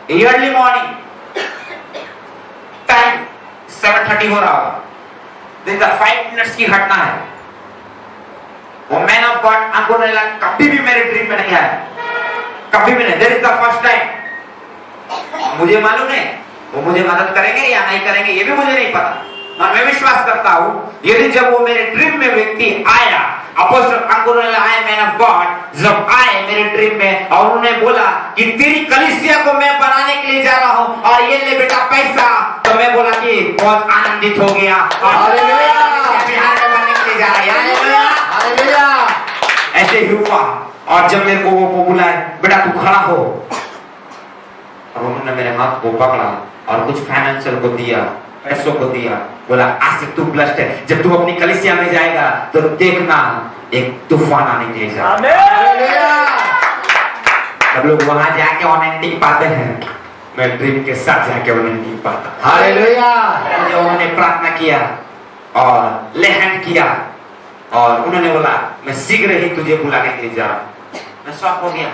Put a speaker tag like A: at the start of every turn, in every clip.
A: Early morning time 7:30 हो रहा होगा। दिन का 5 मिनट्स की घटना है। वो मैन ऑफ गॉड अंकुरनेला कभी भी मेरे ड्रीम में नहीं आया, कभी भी नहीं। This is the first time. मुझे मालूम है वो मुझे मदद करेंगे या नहीं करेंगे, ये भी मुझे नहीं पता, और मैं विश्वास करता हूं यदि जब वो मेरे ड्रीम में व्यक्ति आया, अपोस्टल अंकुरनेला आए मैन ऑफ गॉड जब आए मेरे ड्रीम में और उन्होंने बोला कि तेरी कलीसिया को मैं बनाने के लिए जा रहा हूं और ये ले बेटा पैसा, तो मैं बोला कि बहुत आनंदित हो गया। हालेलुया, बिहार में बनने के लिए जा रहा है। हालेलुया, ऐसे ही हुआ। और जब मेरे को वो बुलाए, बेटा तू खड़ा हो, और उन्होंने मेरे हाथ को पकड़ा और कुछ फाइनेंशियल को दिया, पैसों को दिया, बोला आज से तू ब्लेस्ड है, जब तू अपनी कलीसिया में जाएगा तो देखना एक तूफान आने के लिए जा। सब लोग वहां जाके ऑनलाइन टिक पाते हैं, मैं ड्रीम के साथ जाके ऑनलाइन टिक पाता। हालेलुया, मुझे उन्होंने प्रार्थना किया और लेहन किया और उन्होंने बोला मैं शीघ्र ही तुझे बुलाने के लिए जा रहा हूं। मैं शॉक हो गया,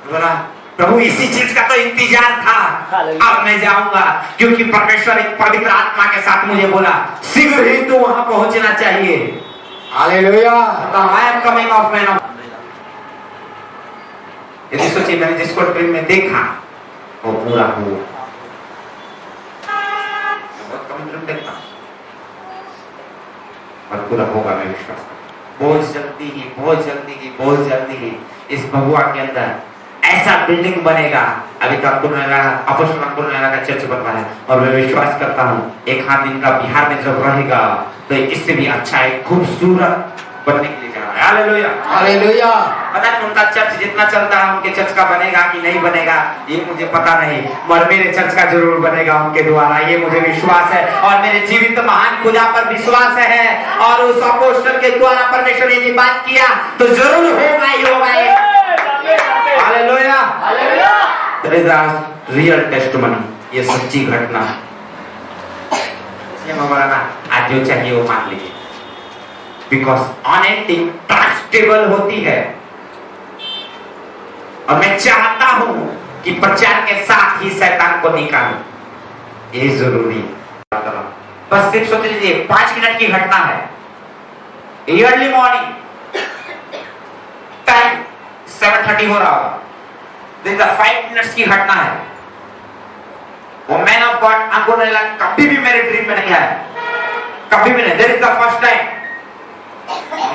A: बोला प्रभु इसी चीज का तो इंतजार था, अब मैं जाऊंगा, क्योंकि परमेश्वर एक पवित्र आत्मा के साथ मुझे बोला शीघ्र ही तू वहां पहुंचना चाहिए। Hallelujah, I am coming of man of. यदि सोचिए मैंने जिसको ड्रीम में देखा वो पूरा हुआ। बहुत कम ड्रीम देखता और पूरा होगा, मैं विश्वास करता। बहुत जल्दी ही इस भगवा के अंदर ऐसा बिल्डिंग बनेगा। अभी तक अपोस्टल अंकुरनेला का चर्च बनवा है और मैं विश्वास करता हूँ एक हाथ दिन का बिहार में जब रहेगा तो इससे भी अच्छा एक खूबसूरत बनने के लिए जा रहा है। Hallelujah, hallelujah. पता नहीं उनका चर्च जितना चलता है उनके चर्च का बनेगा कि नहीं बनेगा ये मुझे पता नहीं, मगर मेरे चर्च का जरूर बनेगा उनके द्वारा, ये मुझे विश्वास है। और मेरे जीवित महान खुदा पर विश्वास है और उस अपोस्टल के द्वारा परमेश्वर ने बात किया तो जरूर होगा ही होगा। Hallelujah, hallelujah. That is the real testimony, ये सच्ची घटना है। इसलिए मैं आज जो चाहिए वो मान लीजिए, बिकॉज ऑनेस्टी ट्रस्टेबल होती है और मैं चाहता हूं कि प्रचार के साथ ही शैतान को निकालूं, ये जरूरी है। बस सिर्फ सोच लीजिए 5 मिनट की घटना है। अर्ली मॉर्निंग टाइम 7:30 हो रहा होगा। दिन का 5 मिनट्स की घटना है। वो मैन ऑफ गॉड अंकुरनेला कभी भी मेरे ड्रीम में नहीं आया, कभी भी नहीं। This is the first time.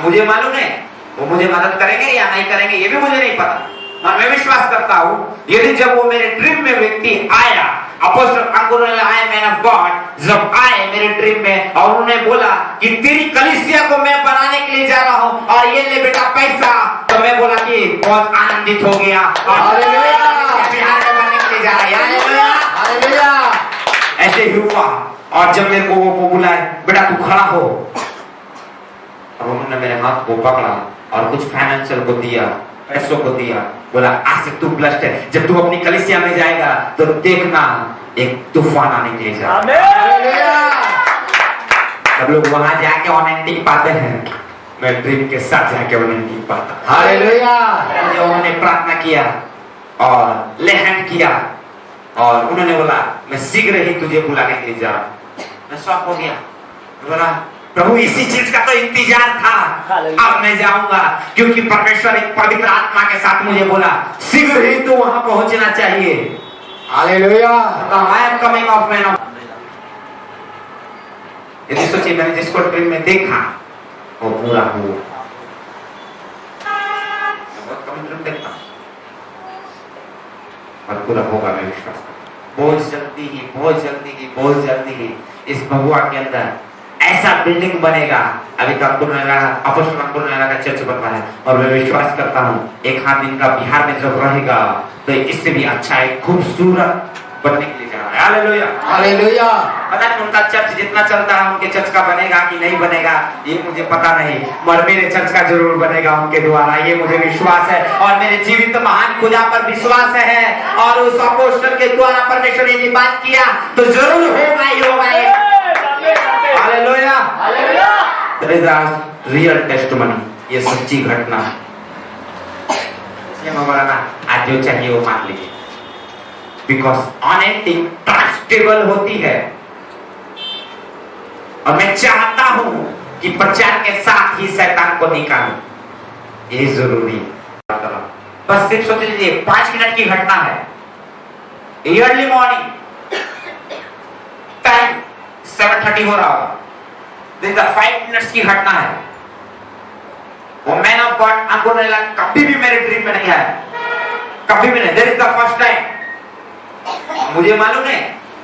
A: मुझे मालूम है वो मुझे मदद करेंगे या नहीं करेंगे, ये भी मुझे नहीं पता, और मैं विश्वास करता हूं यदि जब वो मेरे ड्रीम में व्यक्ति आया, अपोस्टल अंकुरनेला आए मैन ऑफ गॉड जब आए मेरे ड्रीम में और उन्होंने बोला कि तेरी कलीसिया को मैं बनाने के लिए जा रहा हूं और ये ले बेटा पैसा, तो मैं बोला कि बहुत आनंदित हो गया। हालेलुया, बिहार में बनने के लिए जा रहा है। हालेलुया, ऐसे ही हुआ। और जब मेरे को वो बुलाए, बेटा तू खड़ा हो, और उन्होंने मेरे हाथ को पकड़ा और कुछ फाइनेंशियल को दिया, पैसों को दिया, बोला आज से तू ब्लेस्ड है, जब तू अपनी कलीसिया में जाएगा तो देखना एक तूफान आने के लिए जा। सब लोग वहां जाके ऑनलाइन टिक पाते हैं, मैं ड्रीम के साथ जाके ऑनलाइन टिक पाता। हालेलुया, मुझे उन्होंने प्रार्थना किया और लेहन किया और उन्होंने बोला मैं शीघ्र ही तुझे बुलाने के लिए जा रहा हूं। मैं शॉक हो गया, बोला प्रभु इसी चीज का तो इंतजार था, अब मैं जाऊंगा, क्योंकि परमेश्वर एक पवित्र आत्मा के साथ मुझे बोला शीघ्र ही तू वहां पहुंचना चाहिए। Hallelujah, I am coming of man of. यदि सोचिए मैंने जिसको ड्रीम में देखा वो पूरा हुआ। बहुत कम ड्रीम देखता और पूरा होगा, मैं विश्वास करता। बहुत जल्दी ही इस भगवा के अंदर ऐसा बिल्डिंग बनेगा। अभी तक अपोस्टल अंकुरनेला का चर्च बनवा है और मैं विश्वास करता हूँ एक हाथ दिन का बिहार में जब रहेगा तो इससे भी अच्छा एक खूबसूरत बनने के लिए जा रहा है। Hallelujah, hallelujah. पता नहीं उनका चर्च जितना चलता है उनके चर्च का बनेगा कि नहीं बनेगा ये मुझे पता नहीं, मगर मेरे चर्च का जरूर बनेगा उनके द्वारा, ये मुझे विश्वास है। और मेरे जीवित महान खुदा पर विश्वास है और उस अपोस्टल के द्वारा परमेश्वर ने बात किया तो जरूर होगा ही होगा। Hallelujah, hallelujah. That is the real testimony, ये सच्ची घटना है। इसलिए मैं बोला आज जो चाहिए वो मान लीजिए, बिकॉज ऑनेस्टी ट्रस्टेबल होती है। और मैं चाहता हूं कि प्रचार के साथ ही शैतान को निकालूं, ये जरूरी है। बस सिर्फ सोच लीजिए 5 मिनट की घटना है। अर्ली मॉर्निंग टाइम 7:30 हो रहा होगा, 5 मिनट्स की घटना है। वो मैन ऑफ गॉड अंकुरनेला कभी भी मेरे ड्रीम में नहीं आया, कभी भी नहीं। There is the first time. मुझे मालूम है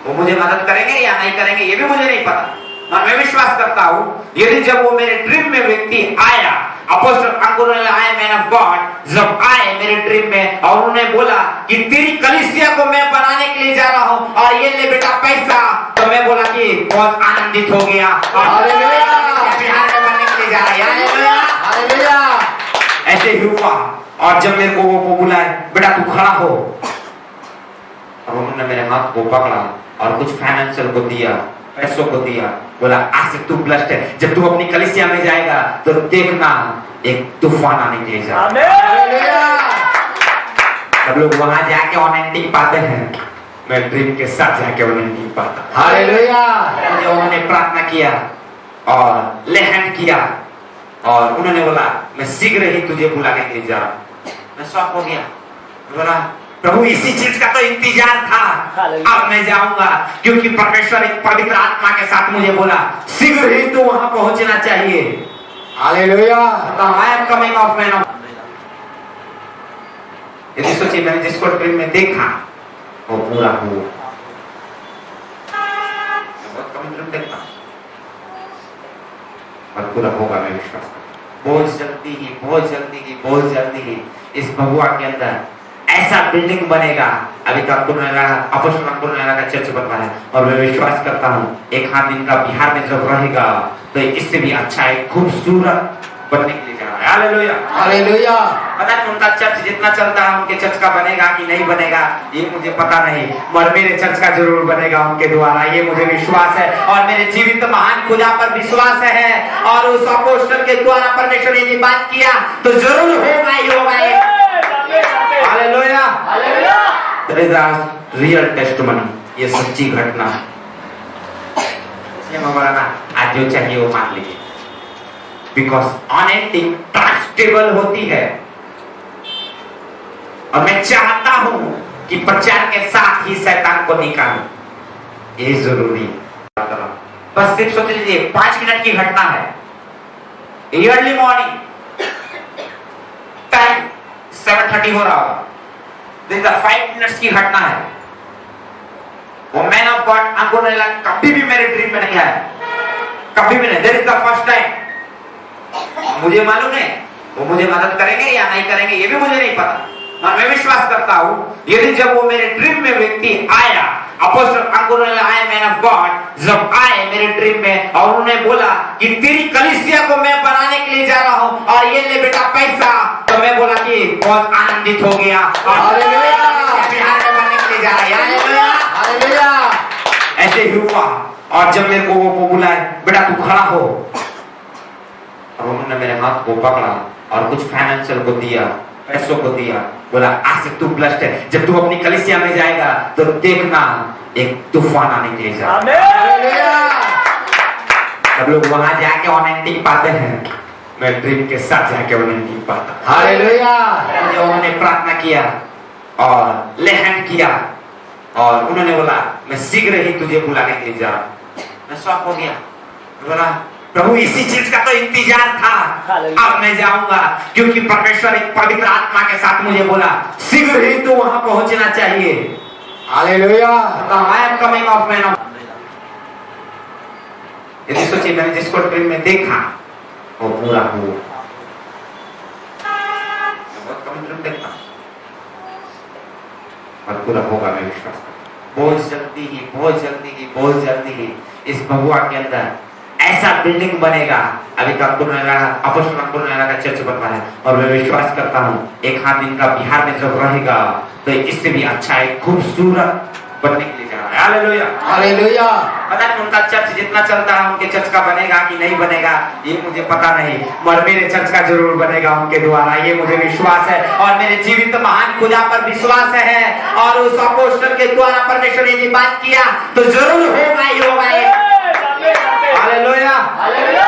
A: वो मुझे मदद करेंगे या नहीं करेंगे, ये भी मुझे नहीं पता, मगर मैं विश्वास करता हूं यदि जब वो मेरे ड्रीम में व्यक्ति आया, अपोस्टल अंकुरनेला आए, मैन ऑफ गॉड जब आए मेरे ड्रीम में और उन्होंने बोला कि तेरी कलीसिया को मैं बनाने के लिए जा रहा हूं और ये ले बेटा पैसा, तो मैं बोला कि बहुत आनंदित हो गया और बिहार में बनने के लिए जा रहा है। ऐसे ही हुआ। और जब मेरे को वो बुलाए, बेटा तू खड़ा हो, और उन्होंने मेरे हाथ को पकड़ा और कुछ फाइनेंशियल को दिया, पैसों को दिया, बोला आज से तू ब्लेस्ड है, जब तू अपनी कलीसिया में जाएगा तो देखना एक तूफान आने के लिए जा। सब लोग वहां जाके ऑनेंटिंग पाते हैं, मैं ड्रीम के साथ जाके ऑनेंटिंग पाता। हालेलुया। मुझे उन्होंने प्रार्थना किया और लेहन किया और उन्होंने बोला मैं शीघ्र ही तुझे बुलाने के लिए जा रहा हूं। मैं शॉक हो गया, बोला प्रभु इसी चीज का तो इंतजार था, अब मैं जाऊंगा, क्योंकि परमेश्वर एक पवित्र आत्मा के साथ मुझे बोला शीघ्र ही तो वहां पहुंचना चाहिए। Hallelujah. I am coming of man of. यदि सोचिए मैंने जिसको ड्रीम में देखा वो पूरा हुआ। बहुत कम ड्रीम देखता और पूरा होगा, मैं विश्वास करता हूं। बहुत जल्दी ही इस भगवा के अंदर ऐसा बिल्डिंग बनेगा। अभी तो अपोस्टल अंकुरनेला का चर्च बन रहा है और मैं विश्वास करता हूँ एक हाथ इनका बिहार में जब रहेगा तो इससे भी अच्छा है, खूबसूरत बनने के लिए जा रहा है। Hallelujah, hallelujah. पता नहीं उनका चर्च जितना चलता है उनके चर्च का बनेगा कि नहीं बनेगा ये मुझे पता नहीं, मगर मेरे चर्च का जरूर बनेगा उनके द्वारा, ये मुझे विश्वास है। और मेरे जीवित महान खुदा पर विश्वास है और उस अपोस्टल के द्वारा परमेश्वर ने ये बात किया तो जरूर होगा ही होगा। Hallelujah, hallelujah. That is a real testimony, ये सच्ची घटना है। इसलिए मैं बोला ना आज जो चाहिए वो मान लीजिए, बिकॉज ऑनेस्टी ट्रस्टेबल होती है। और मैं चाहता हूं कि प्रचार के साथ ही शैतान को निकालूं, ये जरूरी है। बस सिर्फ सोच लीजिए 5 मिनट की घटना है। अर्ली मॉर्निंग टाइम 7:30 हो रहा होगा, 5 मिनट्स की घटना है। वो मैन ऑफ गॉड अंकुरनेला कभी भी मेरे ड्रीम में नहीं आया, कभी भी नहीं। There is the first time. मुझे मालूम है वो मुझे मदद करेंगे या नहीं करेंगे, ये भी मुझे नहीं पता, मगर मैं विश्वास करता हूं यदि जब वो मेरे ड्रीम में व्यक्ति आया, अपोस्टल अंकुरनेला आए, मैन ऑफ गॉड जब आए मेरे ड्रीम में और उन्होंने बोला कि तेरी कलीसिया को मैं बनाने के लिए जा रहा हूं और ये ले बेटा पैसा, तो मैं बोला कि बहुत आनंदित हो गया और बिहार में बनने के लिए जा रहा है। हालेलुया। ऐसे ही हुआ। और जब मेरे को वो बुलाए, बेटा तू खड़ा हो, और उन्होंने मेरे हाथ को पकड़ा और कुछ फाइनेंशियल को दिया, पैसों को दिया, बोला आज से तू ब्लेस्ड है, जब तू अपनी कलीसिया में जाएगा तो देखना एक तूफान आने के लिए जा। सब लोग वहां जाके ऑनेंटिंग पाते हैं, मैं ड्रीम के साथ जाके ऑनेंटिंग पाता। हालेलुया। मुझे उन्होंने प्रार्थना किया और लेहन किया और उन्होंने बोला मैं शीघ्र ही तुझे बुलाने के लिए जा रहा हूं। मैं शॉक हो गया, बोला प्रभु इसी चीज का तो इंतजार था, अब मैं जाऊंगा, क्योंकि परमेश्वर एक पवित्र आत्मा के साथ मुझे बोला शीघ्र ही तो वहां पहुंचना चाहिए। Hallelujah. I am coming of man of. यदि सोचिए मैंने जिसको ड्रीम में देखा वो पूरा हुआ। बहुत कम ड्रीम देखता और पूरा होगा, मैं विश्वास करता हूं। बहुत जल्दी ही इस भगवा के अंदर ऐसा बिल्डिंग बनेगा। अभी तो अपोस्टल अंकुरनेला का चर्च बन रहा है और मैं विश्वास करता हूँ एक हाथ इनका बिहार में जब रहेगा तो इससे भी अच्छा है, खूबसूरत बनने के लिए जा रहा है। Hallelujah
B: hallelujah.
A: पता नहीं उनका चर्च जितना चलता है उनके चर्च का बनेगा कि नहीं बनेगा ये मुझे पता नहीं, मगर मेरे चर्च का जरूर बनेगा उनके द्वारा, ये मुझे विश्वास है। और मेरे जीवित महान खुदा पर विश्वास है और उस अपोस्टल के द्वारा परमेश्वर ने यदि बात किया तो जरूर होगा ही होगा। Hallelujah
B: hallelujah.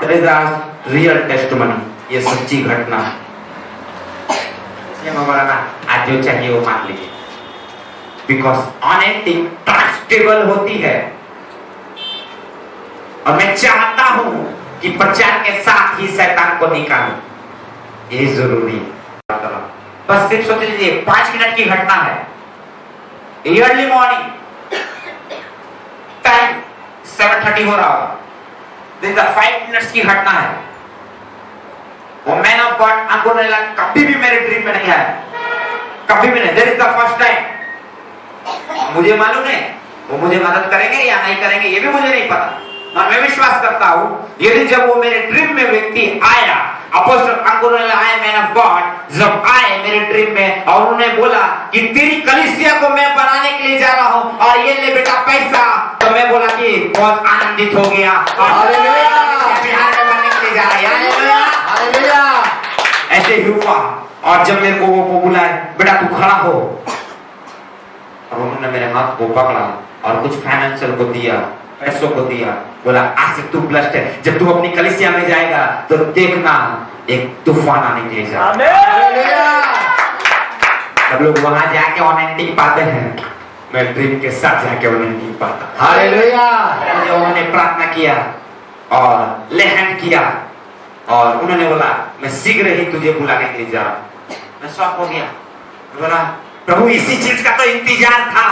A: That is a real testimony, ये सच्ची घटना। इसलिए मैं बोला ना आज जो चाहिए वो मान लीजिए, बिकॉज अनएंडिंग ट्रस्टेबल होती है। और मैं चाहता हूं कि प्रचार के साथ ही शैतान को निकालूं, ये जरूरी है। बस सिर्फ सोच लीजिए 5 मिनट की घटना है, अर्ली मॉर्निंग टाइम 7:30 हो रहा होगा, 5 मिनट्स की घटना है। वो मैन ऑफ गॉड अंगोरेला कभी भी मेरे ड्रीम में नहीं आया, कभी भी नहीं। That is the first time. मुझे मालूम है वो मुझे मदद करेंगे या नहीं करेंगे ये भी मुझे नहीं पता, और मैं विश्वास करता हूं यदि जब वो मेरे ड्रीम में व्यक्ति आया, अपोस्टल अंगोरेला आए मैन ऑफ गॉड जब आए मेरे ड्रीम में और उन्होंने बोला कि तेरी कलीसिया को मैं बनाने के लिए जा रहा हूं और ये ले बेटा पैसा, तो मैं बोला कि बहुत आनंदित हो गया।
B: हालेलुया।
A: बिहार में बनने के लिए जा रहा है। Hallelujah
B: hallelujah.
A: ऐसे ही हुआ। और जब मेरे को वो बुलाए बेटा तू खड़ा हो, और उन्होंने मेरे हाथ को पकड़ा और कुछ फाइनेंशियल को दिया, पैसों को दिया, बोला आज से तू ब्लेस्ड है, जब तू अपनी कलीसिया में जाएगा तो देखना एक तूफान आने के लिए जा। सब लोग वहां जाके ऑनलाइन पाते हैं, मैं ड्रीम के साथ जाके ऑनलाइन पाता।
B: हालेलुया।
A: मुझे उन्होंने प्रार्थना किया और ले हैंड किया और उन्होंने बोला मैं शीघ्र ही तुझे बुलाने के लिए जा रहा हूं। मैं शॉक हो गया, बोला प्रभु इसी चीज का तो इंतजार था,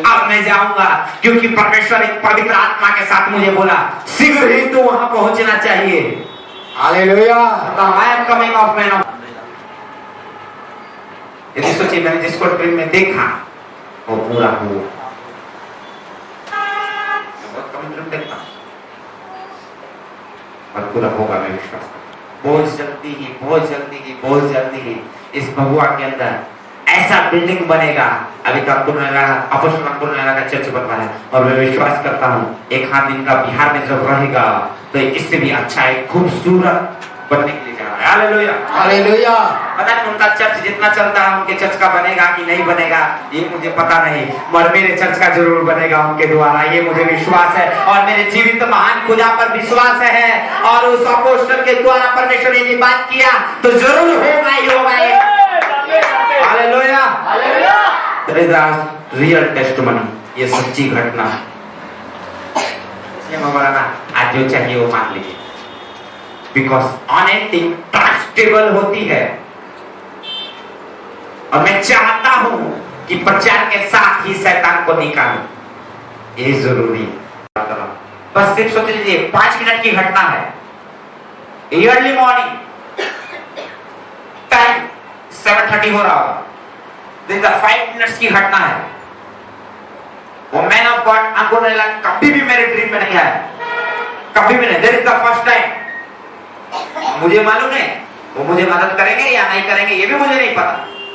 A: अब मैं जाऊंगा, क्योंकि परमेश्वर एक पवित्र आत्मा के साथ मुझे बोला शीघ्र ही तू वहां पहुंचना चाहिए।
B: Hallelujah.
A: I am coming of man of. यदि सोचिए मैंने जिसको ड्रीम में देखा वो पूरा हुआ। बहुत कम ड्रीम देखता और पूरा होगा, मैं विश्वास करता हूं। बहुत जल्दी ही इस भगवा के अंदर ऐसा बिल्डिंग बनेगा। अभी तो अपोस्टल अंगोरेला का चर्च बन रहा है और मैं विश्वास करता हूँ एक हाथ इनका बिहार में जब रहेगा तो इससे भी अच्छा एक खूबसूरत बनने के लिए जा रहा है। Hallelujah
B: hallelujah.
A: पता नहीं उनका चर्च जितना चलता है उनके चर्च का बनेगा कि नहीं बनेगा ये मुझे पता नहीं, मगर मेरे चर्च का जरूर बनेगा उनके द्वारा, ये मुझे विश्वास है। और मेरे जीवित महान खुदा पर विश्वास है और उस अपोस्टल के द्वारा परमेश्वर ने यदि बात किया तो जरूर होगा ही होगा। Hallelujah
B: hallelujah.
A: That is a real testimony, ये सच्ची घटना। इसलिए मैं बोला ना आज जो चाहिए वो मान लीजिए, बिकॉज अनएंडिंग ट्रस्टेबल होती है। और मैं चाहता हूं कि प्रचार के साथ ही शैतान को निकालूं, ये जरूरी है। बस सिर्फ सोच लीजिए 5 मिनट की घटना है, अर्ली मॉर्निंग टाइम 7:30 हो रहा होगा, 5 मिनट्स की घटना है। वो मैन ऑफ गॉड अंगोरेला कभी भी मेरे ड्रीम में नहीं आया, कभी भी नहीं। That is the first time. मुझे मालूम है वो मुझे मदद करेंगे या नहीं करेंगे ये भी मुझे नहीं पता,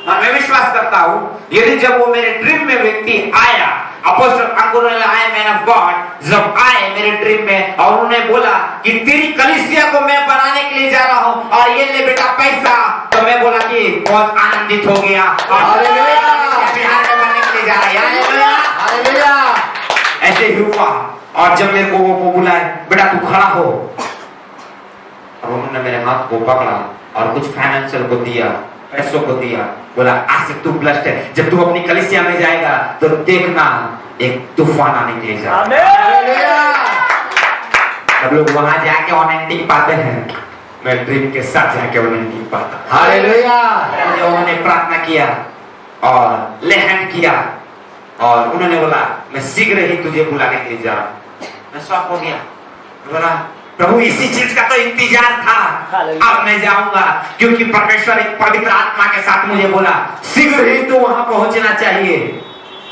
A: और मैं विश्वास करता हूं यदि जब वो मेरे ड्रीम में व्यक्ति आया, अपोस्टल अंगोरेला आए मैन ऑफ गॉड जब आए मेरे ड्रीम में और उन्होंने बोला कि तेरी कलीसिया को मैं बनाने के लिए जा रहा हूं और ये ले बेटा पैसा, तो मैं बोला कि बहुत आनंदित हो गया।
B: हालेलुया।
A: बिहार में बनने के लिए जा रहा है। Hallelujah
B: hallelujah.
A: ऐसे ही हुआ। और जब मेरे को वो बुलाए बेटा तू खड़ा हो, और उन्होंने मेरे हाथ को पकड़ा और कुछ फाइनेंशियल को दिया, पैसों को दिया, बोला आज से तू ब्लेस्ड है, जब तू अपनी कलीसिया में जाएगा तो देखना एक तूफान आने के लिए जा। सब लोग वहां जाके ऑनलाइन पाते हैं, मैं ड्रीम के साथ जाके ऑनलाइन पाता।
B: हालेलुया।
A: मुझे उन्होंने प्रार्थना किया और ले हैंड किया और उन्होंने बोला मैं शीघ्र ही तुझे बुलाने के लिए जा रहा हूं। मैं शॉक हो गया, बोला प्रभु इसी चीज का तो इंतजार था, अब मैं जाऊंगा, क्योंकि परमेश्वर एक पवित्र आत्मा के साथ मुझे बोला शीघ्र ही तू वहां पहुंचना चाहिए।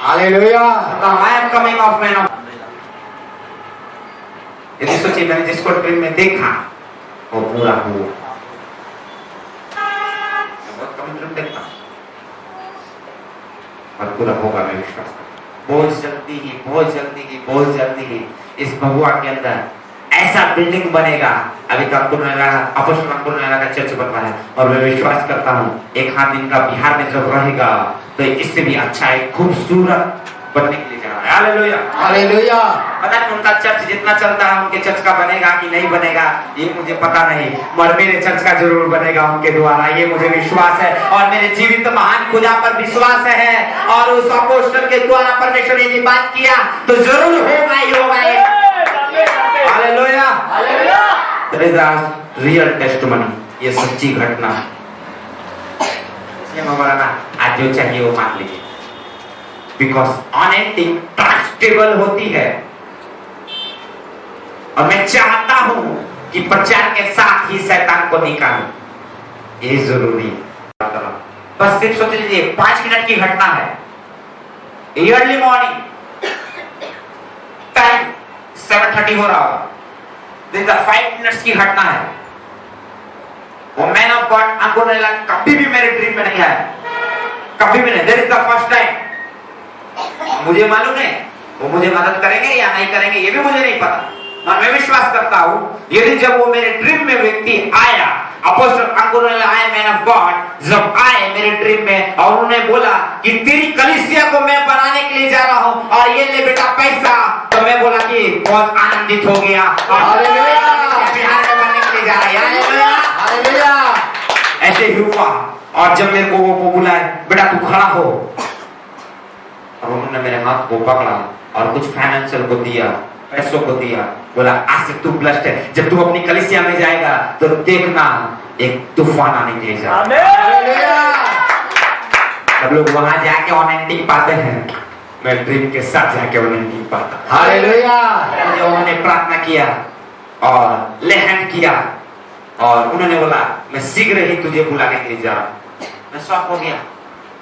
B: Hallelujah.
A: I am coming of man of. यदि सोचिए मैंने जिसको ड्रीम में देखा वो पूरा हुआ। बहुत कम ड्रीम देखता और पूरा होगा, मैं विश्वास करता हूं। बहुत जल्दी ही इस भगवा के अंदर ऐसा बिल्डिंग बनेगा। अभी तो अपोस्टल अंकुर का चर्च बन रहा है और मैं विश्वास करता हूँ एक हाथ इनका बिहार में जब रहेगा तो इससे भी अच्छा एक खूबसूरत बनने के लिए जा रहा है। Hallelujah
B: hallelujah.
A: पता नहीं उनका चर्च जितना चलता है उनके चर्च का बनेगा कि नहीं बनेगा ये मुझे पता नहीं, मगर मेरे चर्च का जरूर बनेगा उनके द्वारा, ये मुझे विश्वास है। और मेरे जीवित महान खुदा पर विश्वास है और उस अपोस्टल के द्वारा परमेश्वर ने बात किया तो जरूर होगा ही होगा। Hallelujah
B: hallelujah.
A: रियल टेस्टिमनी, ये सच्ची घटना है। इसलिए मैं बोला ना आज जो चाहिए वो मान लीजिए, बिकॉज अनएंडिंग ट्रस्टेबल होती है। और मैं चाहता हूं कि प्रचार के साथ ही शैतान को निकालूं, ये जरूरी है। बस सिर्फ सोच लीजिए 5 मिनट की घटना है। अर्ली मॉर्निंग टाइम 7:30 हो रहा होगा, 5 मिनट्स की घटना है। वो मैन ऑफ गॉड अंकुर कभी भी मेरे ड्रीम में नहीं आया, कभी भी नहीं। This is the first time. मुझे मालूम है वो मुझे मदद करेंगे या नहीं करेंगे ये भी मुझे नहीं पता, और मैं विश्वास करता हूं यदि जब वो मेरे ड्रीम में व्यक्ति आया, अपोस्टल अंकुर आए मैन ऑफ गॉड जब आए मेरे ड्रीम में और उन्होंने बोला कि तेरी कलीसिया को मैं बनाने के लिए जा रहा हूं और ये ले बेटा पैसा, तो मैं बोला कि बहुत आनंदित हो गया।
B: हालेलुया।
A: बिहार में बनने के लिए जा रहा है। Hallelujah
B: hallelujah.
A: ऐसे ही हुआ। और जब मेरे को वो बुलाए बेटा तू खड़ा हो, और उन्होंने मेरे हाथ को पकड़ा और कुछ फाइनेंशियल को दिया, पैसों को दिया, बोला आज से तू ब्लेस्ड है, जब तू अपनी कलीसिया में जाएगा तो देखना एक तूफान आने के लिए जा। सब लोग वहां जाके ऑनेंटिंग पाते हैं, मैं ड्रीम के साथ जाके ऑनेंटिंग पाता।
B: हालेलुया।
A: उन्होंने प्रार्थना किया और लेहन किया और उन्होंने बोला मैं शीघ्र ही तुझे बुलाने के लिए जा रहा हूं। मैं शॉक हो गया,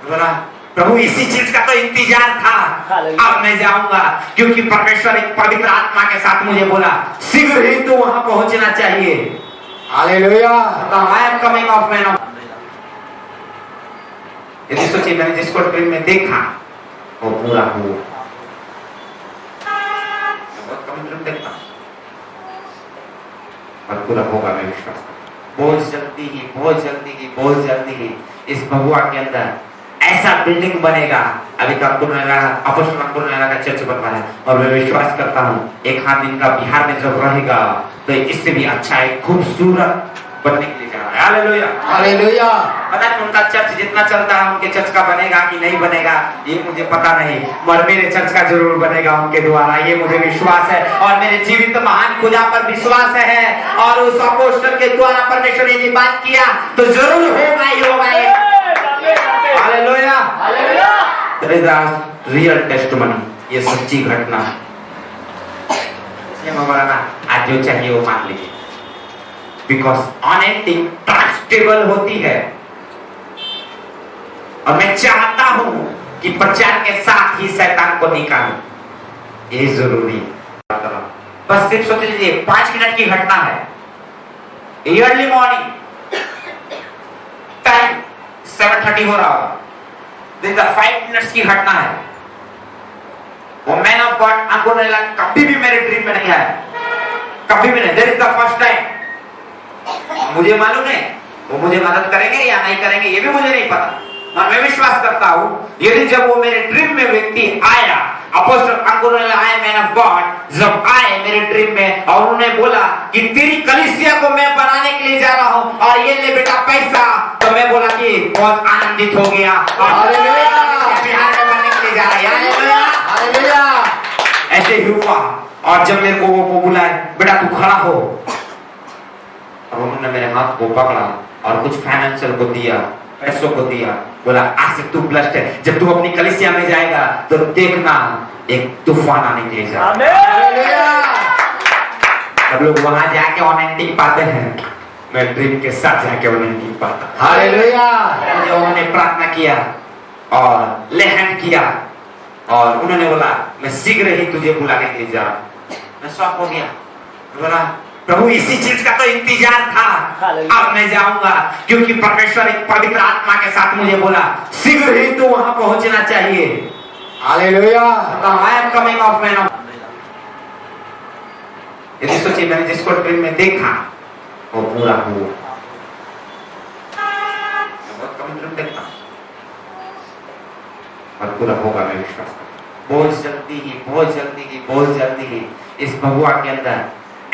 A: बोला प्रभु इसी चीज का तो इंतजार था, अब मैं जाऊंगा, क्योंकि परमेश्वर एक पवित्र आत्मा के साथ मुझे बोला शीघ्र ही तू वहां पहुंचना चाहिए।
B: Hallelujah.
A: I am coming of man of. यदि सोचिए मैंने जिसको ड्रीम में देखा वो पूरा हुआ। बहुत कम ड्रीम देखता और पूरा होगा, मैं विश्वास करता हूं। बहुत जल्दी ही इस भगवा के अंदर ऐसा बिल्डिंग बनेगा। अभी तो अपोस्टल अंकुर का चर्च बन रहा है और मैं विश्वास करता हूँ एक हाथ इनका बिहार में जब रहेगा तो इससे भी अच्छा एक खूबसूरत बनने के लिए जा रहा है। Hallelujah
B: hallelujah.
A: पता नहीं उनका चर्च जितना चलता है उनके चर्च का बनेगा कि नहीं बनेगा ये मुझे पता नहीं, मगर मेरे चर्च का जरूर बनेगा उनके द्वारा, ये मुझे विश्वास है। और मेरे जीवित महान खुदा पर विश्वास है और उस अपोस्टल के द्वारा परमेश्वर ने बात किया तो जरूर होगा ही होगा। Hallelujah hallelujah. रियल टेस्टिमनी, ये सच्ची घटना है। इसलिए मैं बोला ना आज जो चाहिए वो मान लीजिए, बिकॉज अनएंडिंग ट्रस्टेबल होती है। और मैं चाहता हूं कि प्रचार के साथ ही शैतान को निकालूं, ये जरूरी है। बस सिर्फ सोच लीजिए 5 मिनट की घटना है। अर्ली मॉर्निंग टाइम 7:30 हो रहा होगा, 5 मिनट्स की घटना है। वो मैन ऑफ गॉड अंकुर कभी भी मेरे ड्रीम में नहीं आया, कभी भी नहीं। This is the first time. मुझे मालूम है वो मुझे मदद करेंगे या नहीं करेंगे ये भी मुझे नहीं पता, और मैं विश्वास करता हूं यदि जब वो मेरे ड्रीम में व्यक्ति आया, अपोस्टल अंकुर आए मैन ऑफ गॉड जब आए मेरे ड्रीम में और उन्होंने बोला कि तेरी कलीसिया को मैं बनाने के लिए जा रहा हूं और ये ले बेटा पैसा, तो मैं बोला कि बहुत आनंदित हो गया।
B: हालेलुया।
A: बिहार में बनने के लिए जा रहा है। Hallelujah
B: hallelujah.
A: ऐसे ही हुआ। और जब मेरे को वो बुलाए बेटा तू खड़ा हो, और उन्होंने मेरे हाथ को पकड़ा और कुछ फाइनेंशियल को दिया, पैसों को दिया, बोला आज से तू ब्लेस्ड है, जब तू अपनी कलीसिया में जाएगा तो देखना एक तूफान आने के लिए जा। सब लोग वहां जाके ऑनेंटिंग पाते हैं, मैं ड्रीम के साथ जाके ऑनेंटिंग पाता।
B: हालेलुया।
A: उन्होंने प्रार्थना किया और लेहन किया और उन्होंने बोला मैं शीघ्र ही तुझे बुलाने के लिए जा रहा हूं। मैं शॉक हो गया, बोला प्रभु इसी चीज का तो इंतजार था, अब मैं जाऊंगा, क्योंकि परमेश्वर एक पवित्र आत्मा के साथ मुझे बोला शीघ्र ही तू वहां पहुंचना चाहिए।
B: Hallelujah
A: I am coming of man of. यदि सोचिए मैंने जिसको ड्रीम में देखा वो पूरा हुआ। बहुत कम ड्रीम देखता हूं और पूरा होगा, मैं विश्वास करता हूं। बहुत जल्दी ही इस भगवा के अंदर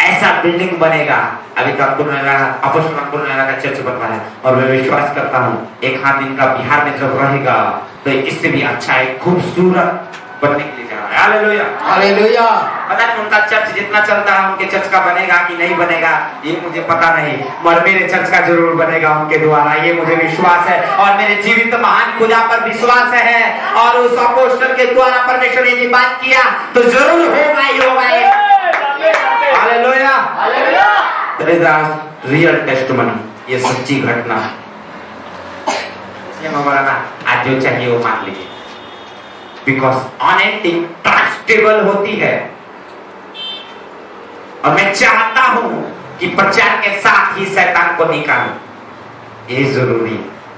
A: ऐसा बिल्डिंग बनेगा। अभी तो अपोस्टल नगर का चर्च बन रहा है और मैं विश्वास करता हूँ एक हाथ इनका बिहार में जब रहेगा तो इससे भी अच्छा एक खूबसूरत बनने के लिए जा रहा है। Hallelujah
B: hallelujah.
A: पता नहीं उनका चर्च जितना चलता है उनके चर्च का बनेगा कि नहीं बनेगा ये मुझे पता नहीं, मगर मेरे चर्च का जरूर बनेगा उनके द्वारा, ये मुझे विश्वास है। और मेरे जीवित महान खुदा पर विश्वास है और उस अपोस्टल के द्वारा परमेश्वर ने बात किया तो जरूर होगा ही होगा। Hallelujah hallelujah. रियल टेस्टिमनी, ये सच्ची घटना है। इसलिए मैं बोला ना आज जो चाहिए वो मान लीजिए, बिकॉज अनेथिंग ट्रस्टेबल होती है। और मैं चाहता हूं कि प्रचार के साथ ही शैतान को निकालूं, ये जरूरी है।